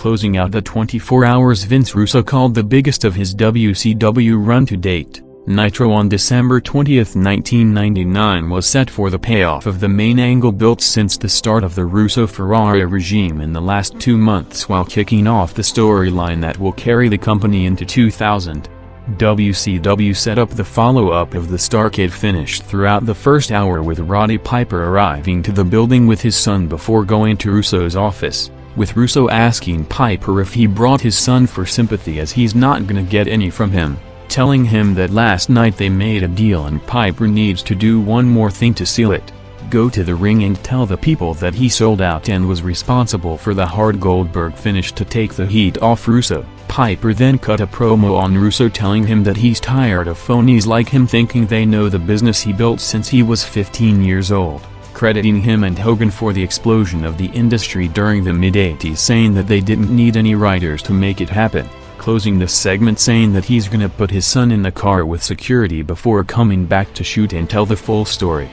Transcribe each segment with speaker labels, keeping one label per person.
Speaker 1: closing out the 24 hours Vince Russo called the biggest of his WCW run to date. Nitro on December 20, 1999 was set for the payoff of the main angle built since the start of the Russo-Ferrari regime in the last 2 months, while kicking off the storyline that will carry the company into 2000. WCW set up the follow-up of the Starrcade finish throughout the first hour, with Roddy Piper arriving to the building with his son before going to Russo's office, with Russo asking Piper if he brought his son for sympathy as he's not gonna get any from him, telling him that last night they made a deal and Piper needs to do one more thing to seal it: go to the ring and tell the people that he sold out and was responsible for the hard Goldberg finish to take the heat off Russo. Piper then cut a promo on Russo telling him that he's tired of phonies like him thinking they know the business he built since he was 15 years old, crediting him and Hogan for the explosion of the industry during the mid-80s, saying that they didn't need any writers to make it happen, closing the segment saying that he's gonna put his son in the car with security before coming back to shoot and tell the full story.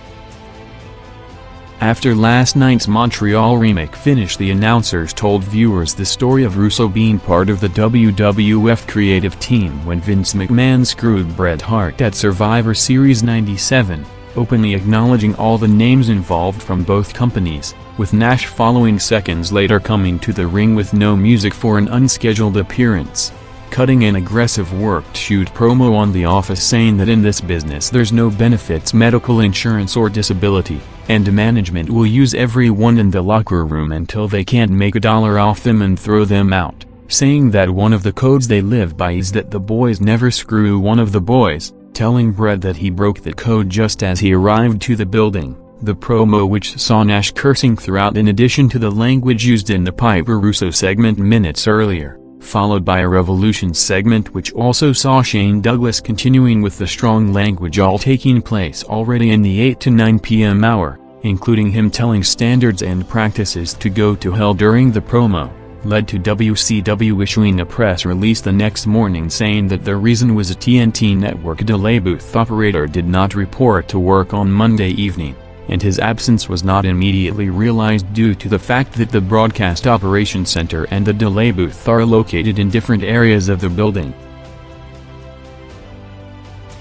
Speaker 1: After last night's Montreal remake finish, the announcers told viewers the story of Russo being part of the WWF creative team when Vince McMahon screwed Bret Hart at Survivor Series 97, openly acknowledging all the names involved from both companies, with Nash following seconds later coming to the ring with no music for an unscheduled appearance, cutting an aggressive worked-shoot promo on The Office saying that in this business there's no benefits, medical insurance or disability, and management will use everyone in the locker room until they can't make $1 off them and throw them out, saying that one of the codes they live by is that the boys never screw one of the boys, telling Bret that he broke the code just as he arrived to the building. The promo, which saw Nash cursing throughout in addition to the language used in the Piper-Russo segment minutes earlier, followed by a Revolution segment which also saw Shane Douglas continuing with the strong language, all taking place already in the 8 to 9 p.m. hour, including him telling standards and practices to go to hell during the promo, led to WCW issuing a press release the next morning saying that the reason was a TNT network delay booth operator did not report to work on Monday evening, and his absence was not immediately realized due to the fact that the broadcast operations center and the delay booth are located in different areas of the building.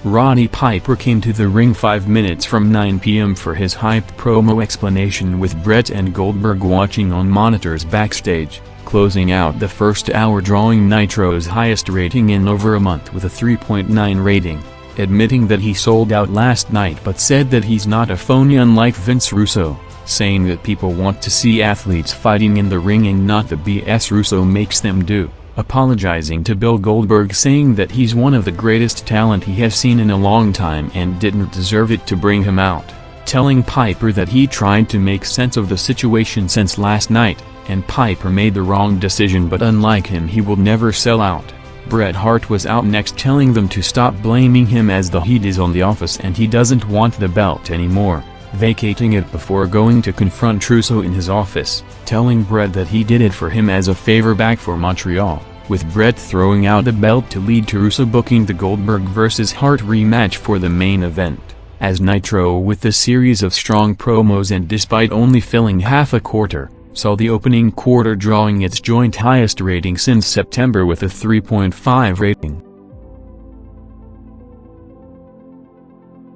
Speaker 1: Roddy Piper came to the ring 5 minutes from 9 p.m. for his hyped promo explanation, with Bret and Goldberg watching on monitors backstage, closing out the first hour drawing Nitro's highest rating in over a month with a 3.9 rating. Admitting that he sold out last night but said that he's not a phony unlike Vince Russo, saying that people want to see athletes fighting in the ring and not the BS Russo makes them do, apologizing to Bill Goldberg saying that he's one of the greatest talent he has seen in a long time and didn't deserve it to bring him out, telling Piper that he tried to make sense of the situation since last night, and Piper made the wrong decision, but unlike him he will never sell out. Bret Hart was out next, telling them to stop blaming him as the heat is on The Office and he doesn't want the belt anymore, vacating it before going to confront Russo in his office, telling Bret that he did it for him as a favor back for Montreal, with Bret throwing out the belt to lead to Russo booking the Goldberg vs. Hart rematch for the main event. As Nitro, with a series of strong promos and despite only filling half a quarter, saw the opening quarter drawing its joint highest rating since September with a 3.5 rating.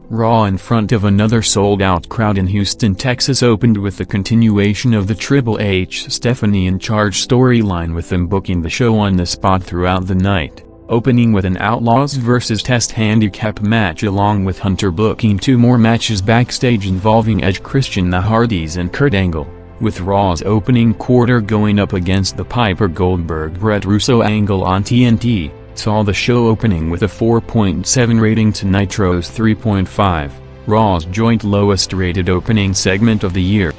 Speaker 1: Raw in front of another sold-out crowd in Houston, Texas opened with the continuation of the Triple H Stephanie in Charge storyline, with them booking the show on the spot throughout the night, opening with an Outlaws vs. Test handicap match along with Hunter booking 2 more matches backstage involving Edge, Christian, the Hardys and Kurt Angle, with Raw's opening quarter going up against the Piper Goldberg Bret Russo angle on TNT, saw the show opening with a 4.7 rating to Nitro's 3.5, Raw's joint lowest rated opening segment of the year.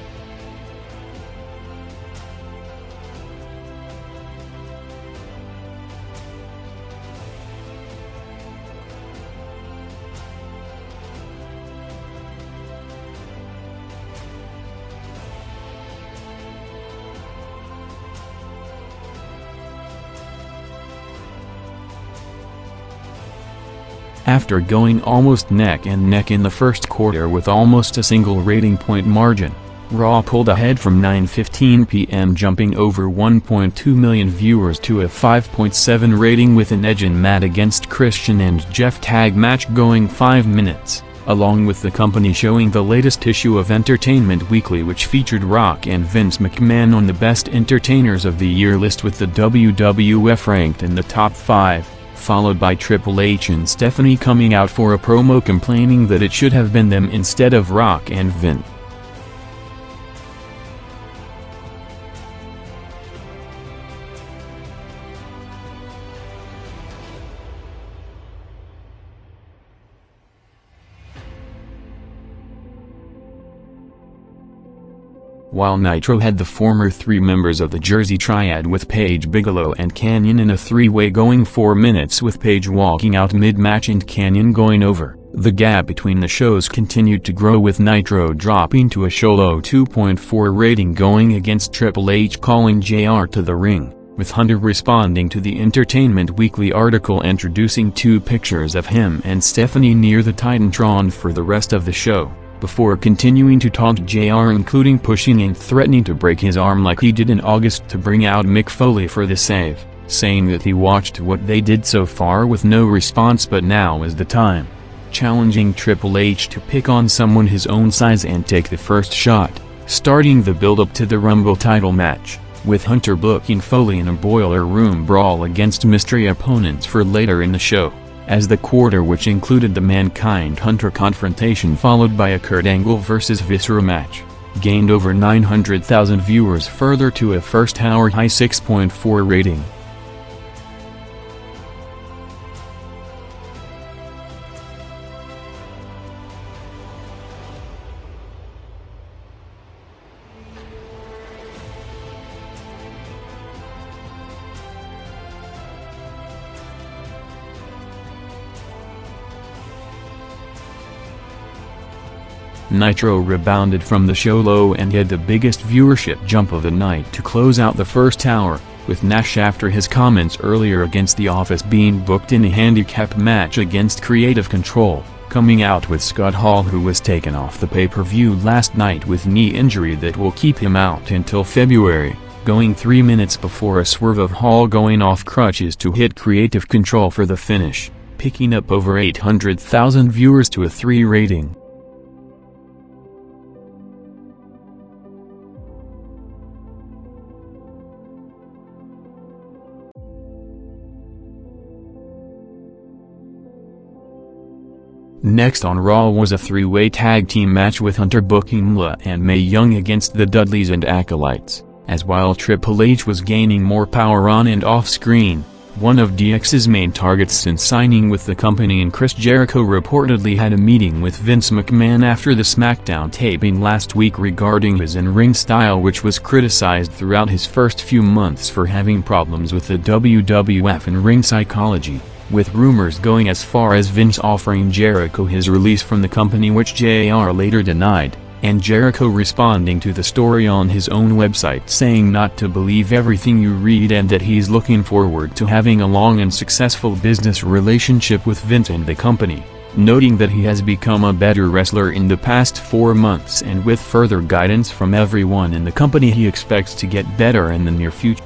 Speaker 1: After going almost neck and neck in the first quarter with almost a single rating point margin, Raw pulled ahead from 9:15 p.m., jumping over 1.2 million viewers to a 5.7 rating with an Edge and Matt against Christian and Jeff tag match going 5 minutes, along with the company showing the latest issue of Entertainment Weekly, which featured Rock and Vince McMahon on the Best Entertainers of the Year list, with the WWF ranked in the top 5, followed by Triple H and Stephanie coming out for a promo complaining that it should have been them instead of Rock and Vince. While Nitro had the former 3 members of the Jersey Triad with Paige Bigelow and Kanyon in a 3-way going 4 minutes, with Paige walking out mid-match and Kanyon going over, the gap between the shows continued to grow, with Nitro dropping to a solo 2.4 rating going against Triple H calling JR to the ring, with Hunter responding to the Entertainment Weekly article introducing 2 pictures of him and Stephanie near the Titantron for the rest of the show, before continuing to taunt JR, including pushing and threatening to break his arm like he did in August to bring out Mick Foley for the save, saying that he watched what they did so far with no response but now is the time, challenging Triple H to pick on someone his own size and take the first shot, starting the build-up to the Rumble title match, with Hunter booking Foley in a boiler room brawl against mystery opponents for later in the show, as the quarter, which included the Mankind Hunter confrontation followed by a Kurt Angle vs Viscera match, gained over 900,000 viewers, further to a first-hour high 6.4 rating. Nitro rebounded from the show low and had the biggest viewership jump of the night to close out the first hour, with Nash after his comments earlier against The Office being booked in a handicap match against Creative Control, coming out with Scott Hall, who was taken off the pay-per-view last night with knee injury that will keep him out until February, going 3 minutes before a swerve of Hall going off crutches to hit Creative Control for the finish, picking up over 800,000 viewers to a 3 rating. Next on Raw was a 3-way tag team match with Hunter booking Moolah and Mae Young against the Dudleys and Acolytes, as while Triple H was gaining more power on and off screen, one of DX's main targets since signing with the company, and Chris Jericho reportedly had a meeting with Vince McMahon after the SmackDown taping last week regarding his in-ring style, which was criticized throughout his first few months for having problems with the WWF and ring psychology, with rumors going as far as Vince offering Jericho his release from the company, which JR later denied, and Jericho responding to the story on his own website saying not to believe everything you read and that he's looking forward to having a long and successful business relationship with Vince and the company, noting that he has become a better wrestler in the past 4 months and with further guidance from everyone in the company he expects to get better in the near future.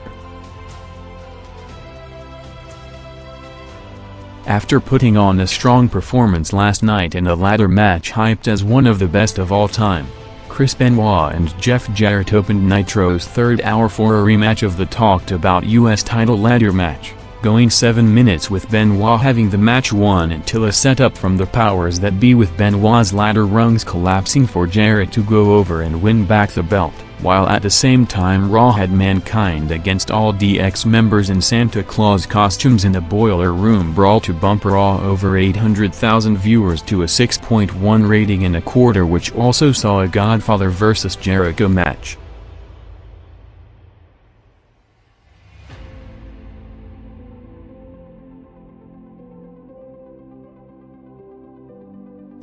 Speaker 1: After putting on a strong performance last night in a ladder match hyped as one of the best of all time, Chris Benoit and Jeff Jarrett opened Nitro's third hour for a rematch of the talked-about US title ladder match, going 7 minutes with Benoit having the match won until a setup from the powers that be, with Benoit's ladder rungs collapsing for Jarrett to go over and win back the belt, while at the same time Raw had Mankind against all DX members in Santa Claus costumes in a boiler room brawl to bump Raw over 800,000 viewers to a 6.1 rating in a quarter, which also saw a Godfather vs Jericho match.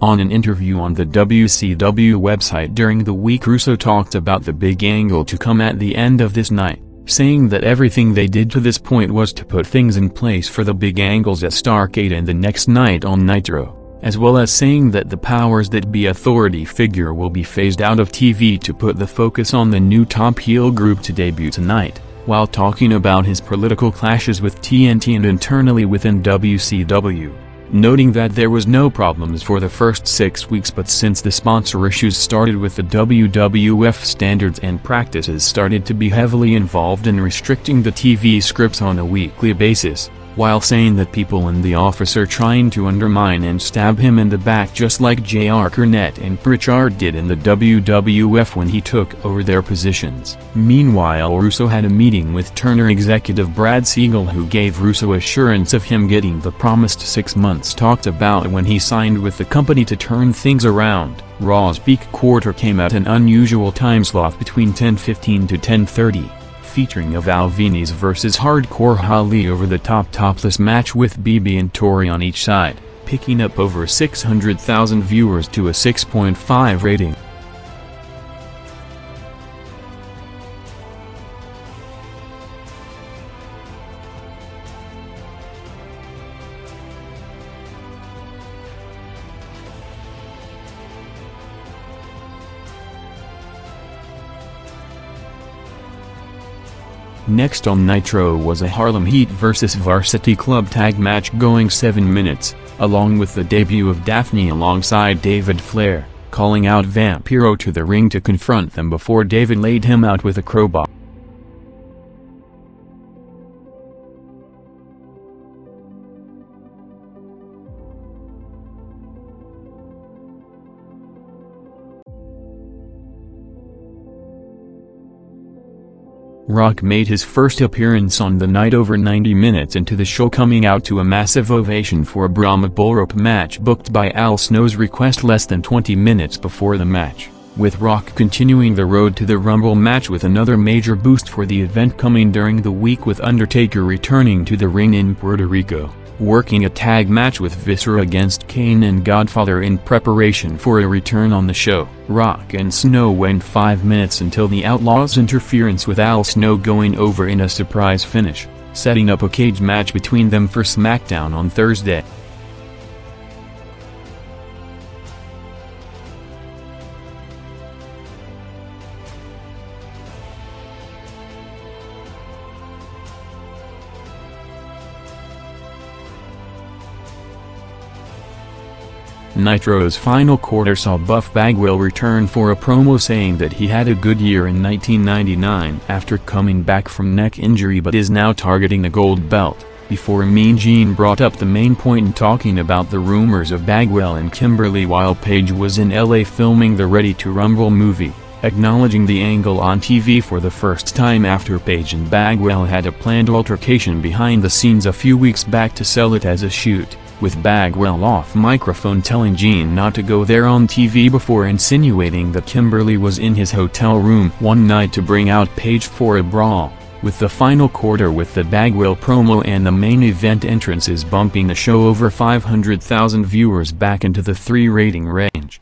Speaker 1: On an interview on the WCW website during the week, Russo talked about the big angle to come at the end of this night, saying that everything they did to this point was to put things in place for the big angles at Starrcade and the next night on Nitro, as well as saying that the powers that be authority figure will be phased out of TV to put the focus on the new top heel group to debut tonight, while talking about his political clashes with TNT and internally within WCW, noting that there was no problems for the first 6 weeks, but since the sponsor issues started with the WWF standards and practices started to be heavily involved in restricting the TV scripts on a weekly basis, while saying that people in the office are trying to undermine and stab him in the back just like J.R. Cornette and Pritchard did in the WWF when he took over their positions. Meanwhile, Russo had a meeting with Turner executive Brad Siegel, who gave Russo assurance of him getting the promised 6 months talked about when he signed with the company to turn things around. Raw's peak quarter came at an unusual time slot between 10:15 to 10:30. Featuring a Val Venis vs Hardcore Holly over-the-top topless match with BB and Tori on each side, picking up over 600,000 viewers to a 6.5 rating. Next on Nitro was a Harlem Heat vs Varsity Club tag match going 7 minutes, along with the debut of Daphne alongside David Flair, calling out Vampiro to the ring to confront them before David laid him out with a crowbar. Rock made his first appearance on the night over 90 minutes into the show, coming out to a massive ovation for a Brahma Bullrope match booked by Al Snow's request less than 20 minutes before the match, with Rock continuing the road to the Rumble match with another major boost for the event coming during the week, with Undertaker returning to the ring in Puerto Rico, working a tag match with Viscera against Kane and Godfather in preparation for a return on the show. Rock and Snow went 5 minutes until the Outlaws' interference, with Al Snow going over in a surprise finish, setting up a cage match between them for SmackDown on Thursday. Nitro's final quarter saw Buff Bagwell return for a promo saying that he had a good year in 1999 after coming back from neck injury but is now targeting the gold belt, before Mean Gene brought up the main point in talking about the rumors of Bagwell and Kimberly while Paige was in LA filming the Ready to Rumble movie, acknowledging the angle on TV for the first time after Paige and Bagwell had a planned altercation behind the scenes a few weeks back to sell it as a shoot, with Bagwell off microphone telling Gene not to go there on TV before insinuating that Kimberly was in his hotel room one night to bring out Paige for a brawl, with the final quarter with the Bagwell promo and the main event entrances bumping the show over 500,000 viewers back into the 3 rating range.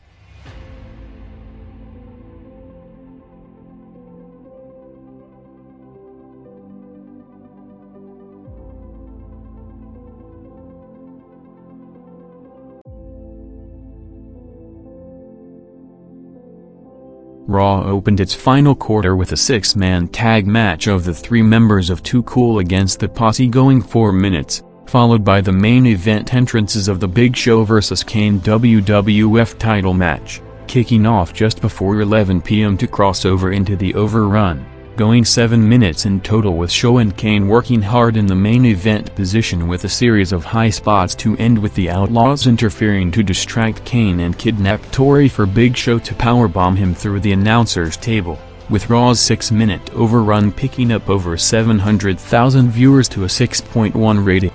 Speaker 1: Raw opened its final quarter with a 6-man tag match of the 3 members of Too Cool against the Posse going 4 minutes, followed by the main event entrances of The Big Show vs Kane WWF title match, kicking off just before 11 p.m. to cross over into the Overrun, going 7 minutes in total, with Show and Kane working hard in the main event position with a series of high spots to end, with the Outlaws interfering to distract Kane and kidnap Tori for Big Show to powerbomb him through the announcer's table, with Raw's 6-minute Overrun picking up over 700,000 viewers to a 6.1 rating.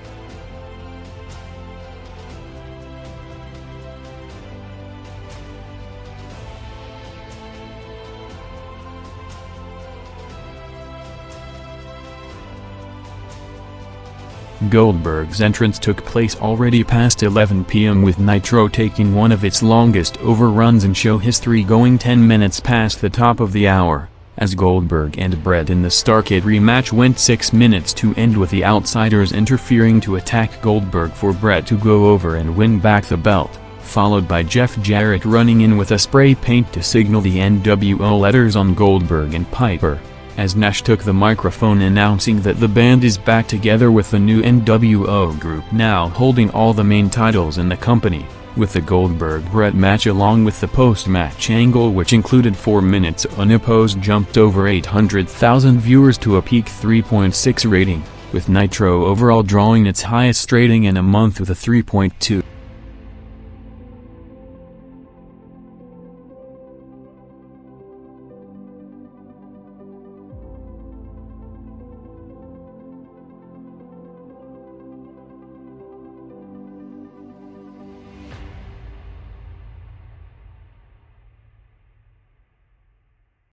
Speaker 1: Goldberg's entrance took place already past 11 p.m. with Nitro taking one of its longest overruns in show history, going 10 minutes past the top of the hour, as Goldberg and Bret in the Starrcade rematch went 6 minutes to end, with the Outsiders interfering to attack Goldberg for Bret to go over and win back the belt, followed by Jeff Jarrett running in with a spray paint to signal the nWo letters on Goldberg and Piper, as Nash took the microphone announcing that the band is back together with the new nWo group now holding all the main titles in the company, with the Goldberg-Brett match along with the post-match angle which included 4 minutes unopposed jumped over 800,000 viewers to a peak 3.6 rating, with Nitro overall drawing its highest rating in a month with a 3.2.